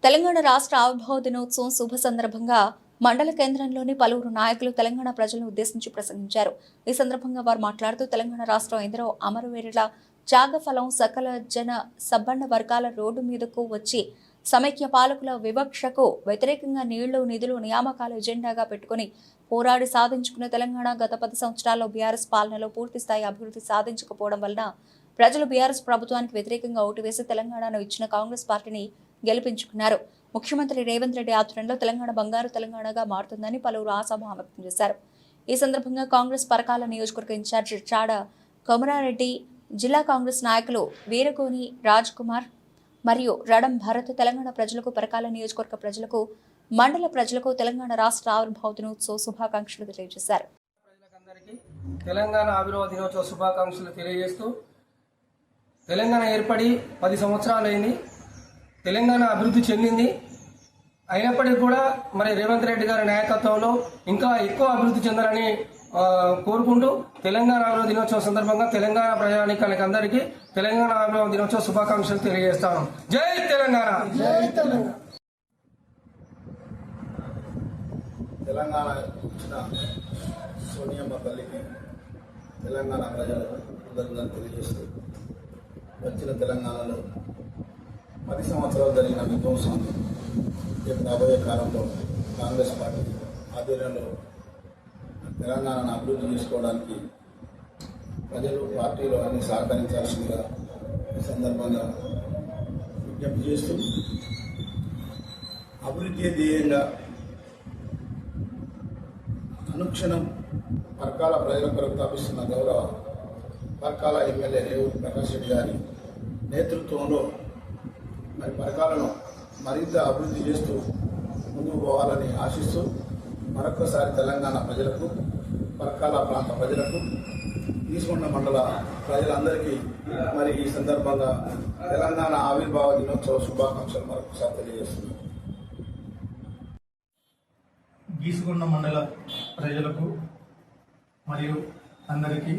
తెలంగాణ రాష్ట్ర ఆవిర్భావ దినోత్సవం శుభ సందర్భంగా మండల కేంద్రంలోని పలువురు నాయకులు తెలంగాణ ప్రజలను ఉద్దేశించి ప్రసంగించారు. ఈ సందర్భంగా వారు మాట్లాడుతూ తెలంగాణ రాష్ట్రం ఎందరో అమరవీరుల త్యాగఫలం సకల జన సబ్బండ వర్గాల రోడ్డు మీదకు వచ్చి సమైక్య పాలకుల వివక్షకు వ్యతిరేకంగా నీళ్లు నిధులు నియామకాలు ఎజెండాగా పెట్టుకుని పోరాడి సాధించుకున్న తెలంగాణ గత 10 సంవత్సరాల్లో బీఆర్ఎస్ పాలనలో పూర్తిస్థాయి అభివృద్ధి సాధించకపోవడం వలన ప్రజలు బీఆర్ఎస్ ప్రభుత్వానికి వ్యతిరేకంగా ఓటు వేసి తెలంగాణను ఇచ్చిన కాంగ్రెస్ పార్టీని గెలిపించుకున్నారు. ముఖ్యమంత్రి రేవంత్ రెడ్డి ఆధ్వర్యంలో తెలంగాణ బంగారు తెలంగాణగా మారుతుందని పలువురు ఆశాభావం వ్యక్తం చేశారు. ఈ సందర్భంగా కాంగ్రెస్ పరకాల నియోజకవర్గ ఇన్ఛార్జి చాడ కొమరారెడ్డి, జిల్లా కాంగ్రెస్ నాయకులు వీరగోని రాజ్ కుమార్ మరియు రడం భరత్ తెలంగాణ ప్రజలకు, పరకాల నియోజకవర్గ ప్రజలకు, మండల ప్రజలకు తెలంగాణ రాష్ట్ర ఆవిర్భావ దినోత్సవ శుభాకాంక్షలు తెలియజేశారు. తెలంగాణ ఆవిర్భావ దినోత్సవ శుభాకాంక్షలు తెలియజేస్తూ తెలంగాణ ఏర్పడి 10 సంవత్సరాలైంది. తెలంగాణ అభివృద్ధి చెందింది. అయినప్పటికీ కూడా మరి రేవంత్ రెడ్డి గారి నాయకత్వంలో ఇంకా ఎక్కువ అభివృద్ధి చెందాలని కోరుకుంటూ తెలంగాణ ఆవిర్భావ దినోత్సవం సందర్భంగా తెలంగాణ ప్రజానీకానికి అందరికీ తెలంగాణ ఆవిర్భావ దినోత్సవ శుభాకాంక్షలు తెలియజేస్తాను. జై తెలంగాణ. తెలంగాణ ఇచ్చిన సోనియమ్మ తల్లికి తెలంగాణ ప్రజలు కృతజ్ఞతలు తెలియజేస్తూ వచ్చిన తెలంగాణలో 10 సంవత్సరాలు జరిగిన విధ్వంసాన్ని రాబోయే కాలంలో కాంగ్రెస్ పార్టీ ఆధ్వర్యంలో తెలంగాణను అభివృద్ధి చేసుకోవడానికి ప్రజలు పార్టీలో అన్ని సహకరించాల్సిందిగా ఈ సందర్భంగా విజ్ఞప్తి చేస్తూ అభివృద్ధి ధ్యేయంగా అనుక్షణం పరకాల ప్రజల కొరకు తప్పిస్తున్న గౌరవ పరకాల ఎమ్మెల్యే రేవంత్ ప్రకాష్ రెడ్డి గారి నేతృత్వంలో మరి పరకాలను మరింత అభివృద్ధి చేస్తూ ముందుకు పోవాలని ఆశిస్తూ మరొక్కసారి తెలంగాణ ప్రజలకు, పరకాల ప్రాంత ప్రజలకు, ఈసుకొండ మండల ప్రజలందరికీ మరి ఈ సందర్భంగా తెలంగాణ ఆవిర్భావ దినోత్సవ శుభాకాంక్షలు మరొకసారి తెలియజేస్తున్నాను. ఈసుకొండ మండల ప్రజలకు మరియు అందరికీ,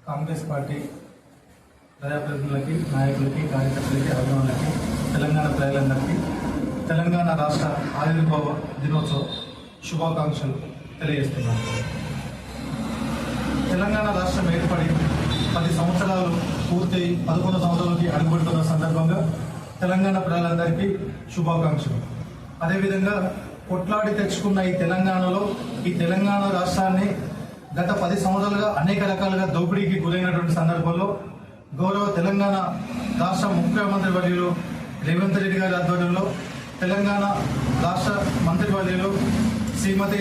కాంగ్రెస్ పార్టీ ప్రజాప్రతినిధులకి, నాయకులకి, కార్యకర్తలకి, అభిమానులకి, తెలంగాణ ప్రజలందరికీ తెలంగాణ రాష్ట్ర ఆవిర్భావ దినోత్సవ శుభాకాంక్షలు తెలియజేస్తున్నాను. తెలంగాణ రాష్ట్రం ఏర్పడి 10 సంవత్సరాలు పూర్తయి 11 సంవత్సరాలకి అడుగుపెడుతున్న సందర్భంగా తెలంగాణ ప్రజలందరికీ శుభాకాంక్షలు. అదేవిధంగా కొట్లాడి తెచ్చుకున్న ఈ తెలంగాణలో, ఈ తెలంగాణ రాష్ట్రాన్ని గత 10 సంవత్సరాలుగా అనేక రకాలుగా దోపిడీకి గురైనటువంటి సందర్భంలో గౌరవ తెలంగాణ రాష్ట్ర ముఖ్యమంత్రి వర్యులు రేవంత్ రెడ్డి గారి ఆధ్వర్యంలో తెలంగాణ రాష్ట్ర మంత్రివర్యులు శ్రీమతి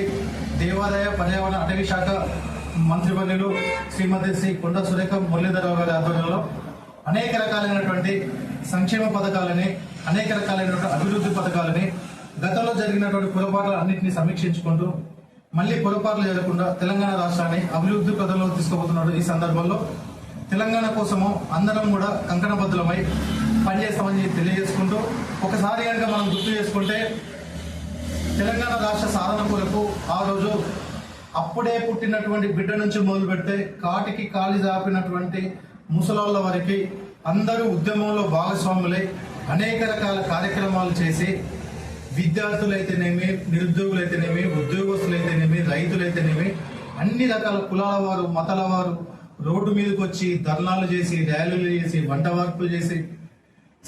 దేవాదాయ పర్యావరణ అటవీ శాఖ మంత్రివర్యులు శ్రీమతి శ్రీ కొండ సురేఖ మురళీధరరావు గారి ఆధ్వర్యంలో అనేక రకాలైనటువంటి సంక్షేమ పథకాలని, అనేక రకాలైనటువంటి అభివృద్ధి పథకాలని, గతంలో జరిగినటువంటి పొరపాట్లన్నింటినీ సమీక్షించుకుంటూ మళ్ళీ పొరపాట్లు జరగకుండా తెలంగాణ రాష్ట్రాన్ని అభివృద్ధి పథంలో తీసుకుపోతున్నాడు. ఈ సందర్భంలో తెలంగాణ కోసము అందరం కూడా కంకణబద్ధులమై పనిచేస్తామని తెలియజేసుకుంటూ, ఒకసారి కనుక మనం గుర్తు చేసుకుంటే తెలంగాణ రాష్ట్ర సాధన కొరకు ఆ రోజు అప్పుడే పుట్టినటువంటి బిడ్డ నుంచి మొదలు పెడితే కాటికి కాలి జాపినటువంటి ముసలాళ్ళ వరకు అందరూ ఉద్యమంలో భాగస్వాములై అనేక రకాల కార్యక్రమాలు చేసి విద్యార్థులైతేనేమి, నిరుద్యోగులైతేనేమి, ఉద్యోగస్తులైతేనేమి, రైతులైతేనేమి అన్ని రకాల కులాల వారు, మతాల వారు రోడ్డు మీదకి వచ్చి ధర్నాలు చేసి, ర్యాలీలు చేసి, వంట వార్పులు చేసి,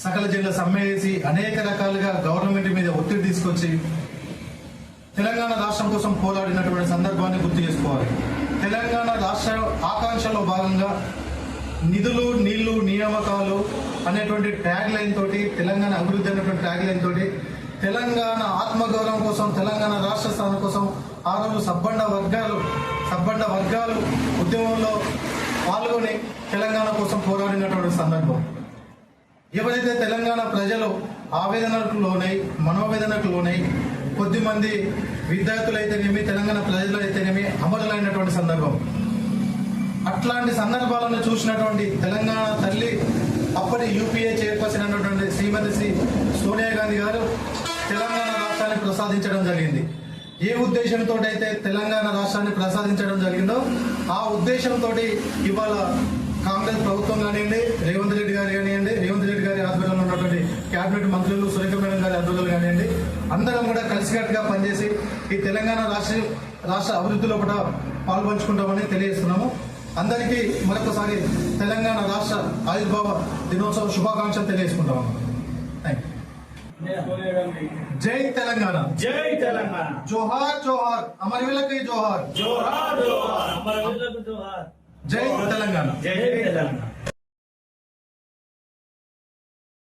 సకల జిల్లా సమ్మె చేసి అనేక రకాలుగా గవర్నమెంట్ మీద ఒత్తిడి తీసుకొచ్చి తెలంగాణ రాష్ట్రం కోసం పోరాడినటువంటి సందర్భాన్ని గుర్తు చేసుకోవాలి. తెలంగాణ రాష్ట్ర ఆకాంక్షలో భాగంగా నిధులు, నీళ్లు, నియామకాలు అనేటువంటి ట్యాగ్ లైన్ తోటి, తెలంగాణ అభివృద్ధి అనేటువంటి ట్యాగ్ లైన్ తోటి తెలంగాణ ఆత్మగౌరవం కోసం, తెలంగాణ రాష్ట్ర స్థానం కోసం ఆ రోజు సబ్బండ వర్గాలు ఉద్యమంలో పాల్గొని తెలంగాణ కోసం పోరాడినటువంటి సందర్భం. ఎవరైతే తెలంగాణ ప్రజలు ఆవేదనకు లోనై, మనోవేదనకు లోనై కొద్దిమంది విద్యార్థులైతేనేమి, తెలంగాణ ప్రజలైతేనేమి అమరులైనటువంటి సందర్భం. అట్లాంటి సందర్భాలను చూసినటువంటి తెలంగాణ తల్లి, అప్పటి యూపీఏ చైర్పర్సన్ అయినటువంటి శ్రీమతి శ్రీ సోనియా గాంధీ గారు తెలంగాణ రాష్ట్రాన్ని ప్రసాదించడం జరిగింది. ఏ ఉద్దేశంతో అయితే తెలంగాణ రాష్ట్రాన్ని ప్రసాదించడం జరిగిందో ఆ ఉద్దేశంతో ఇవాళ కాంగ్రెస్ ప్రభుత్వం కానివ్వండి, రేవంత్ రెడ్డి గారు కానివ్వండి, రేవంత్ రెడ్డి గారి ఆధ్వర్యంలో ఉన్నటువంటి క్యాబినెట్ మంత్రులు సురేఖ మేడం గారి ఆధ్వర్యంలో కానివ్వండి, అందరం కూడా కలిసికట్టుగా పనిచేసి ఈ తెలంగాణ రాష్ట్ర అభివృద్ధిలో కూడా పాల్పంచుకుంటామని తెలియజేస్తున్నాము. అందరికీ మరొకసారి తెలంగాణ రాష్ట్ర ఆవిర్భావ దినోత్సవ శుభాకాంక్షలు తెలియజేసుకుంటాము. Thank you. జై తెలంగాణ, జై తెలంగాణ, జోహార్ జోహార్ అమరవీరులకి జోహార్, జోహార్ జోహార్ అమరవీరులకు జోహార్, జై తెలంగాణ, జై తెలంగాణ.